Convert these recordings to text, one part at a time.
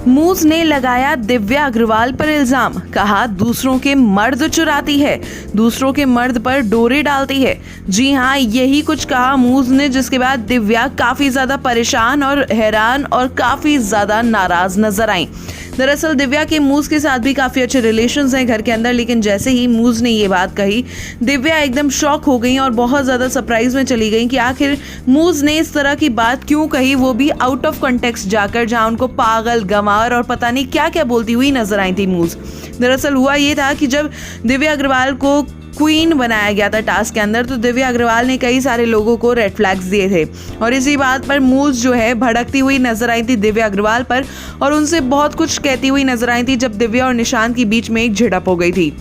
मूज ने लगाया दिव्या अग्रवाल पर इल्जाम, कहा दूसरों के मर्द चुराती है, दूसरों के मर्द पर डोरे डालती है। जी हाँ, यही कुछ कहा मूज ने, जिसके बाद दिव्या काफी ज्यादा परेशान और हैरान और काफी ज्यादा नाराज नजर आई। दरअसल दिव्या के मूज के साथ भी काफी अच्छे रिलेशंस हैं घर के अंदर, लेकिन जैसे ही मूज ने ये बात कही, दिव्या एकदम शॉक हो गई और बहुत ज्यादा सरप्राइज में चली गई कि आखिर मूज ने इस तरह की बात क्यों कही, वो भी आउट ऑफ कॉन्टेक्स्ट जाकर, जहां उनको पागल, गंवार और पता नहीं क्या क्या बोलती हुई नजर आई थी मूज। दरअसल हुआ ये था कि जब दिव्या अग्रवाल को क्वीन बनाया गया था टास्क के अंदर, तो दिव्या अग्रवाल ने कई सारे लोगों को रेड फ्लैग्स दिए थे और इसी बात पर मूज जो है भड़कती हुई नजर आई थी दिव्या अग्रवाल पर और उनसे बहुत कुछ कहती हुई नजर आई थी जब दिव्या और निशांत के बीच में एक झड़प हो गई थी।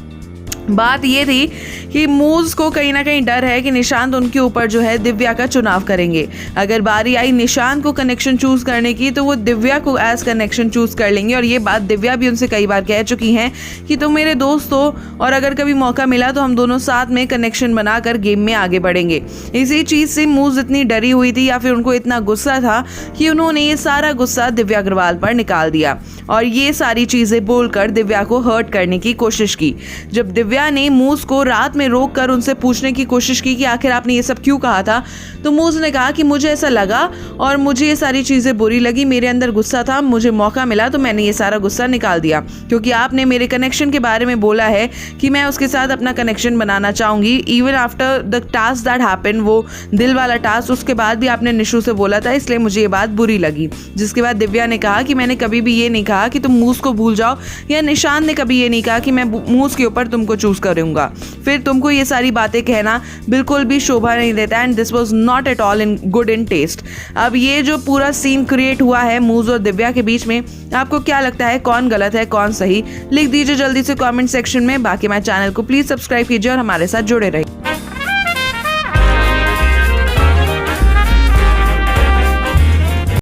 बात ये थी कि मूज को कहीं ना कहीं डर है कि निशांत उनके ऊपर जो है दिव्या का चुनाव करेंगे। अगर बारी आई निशांत को कनेक्शन चूज करने की तो वो दिव्या को एज कनेक्शन चूज कर लेंगे और ये बात दिव्या भी उनसे कई बार कह चुकी हैं कि तुम मेरे दोस्त हो और अगर कभी मौका मिला तो हम दोनों साथ में कनेक्शन बनाकर गेम में आगे बढ़ेंगे। इसी चीज से मूज इतनी डरी हुई थी या फिर उनको इतना गुस्सा था कि उन्होंने ये सारा गुस्सा दिव्या अग्रवाल पर निकाल दिया और ये सारी चीजें बोलकर दिव्या को हर्ट करने की कोशिश की। जब दिव्या ने मूज को रात में रोक कर उनसे पूछने की कोशिश की कि आखिर आपने ये सब क्यों कहा था, तो मूज ने कहा कि मुझे ऐसा लगा और मुझे ये सारी चीजें बुरी लगी, मेरे अंदर गुस्सा था, मुझे मौका मिला तो मैंने ये सारा गुस्सा निकाल दिया क्योंकि आपने मेरे कनेक्शन के बारे में बोला है कि मैं उसके साथ अपना कनेक्शन बनाना चाहूंगी even after the task that happened, वो दिल वाला टास्क, उसके बाद भी आपने निशु से बोला था, इसलिए मुझे ये बात बुरी लगी। जिसके बाद दिव्या ने कहा कि मैंने कभी भी ये नहीं कहा कि तुम मूज को भूल जाओ या निशांत ने कभी ये नहीं कहा कि मैं मूज के ऊपर तुमको चूज करूंगा, फिर तुमको ये सारी बातें कहना बिल्कुल भी शोभा नहीं देता and this was not at all in good in taste. अब ये जो पूरा सीन क्रिएट हुआ है मूज और दिव्या के बीच में, आपको क्या लगता है कौन गलत है कौन सही, लिख दीजिए जल्दी से कमेंट सेक्शन में। बाकी हमारे चैनल को प्लीज सब्सक्राइब कीजिए और हमारे साथ जुड़े रहिए।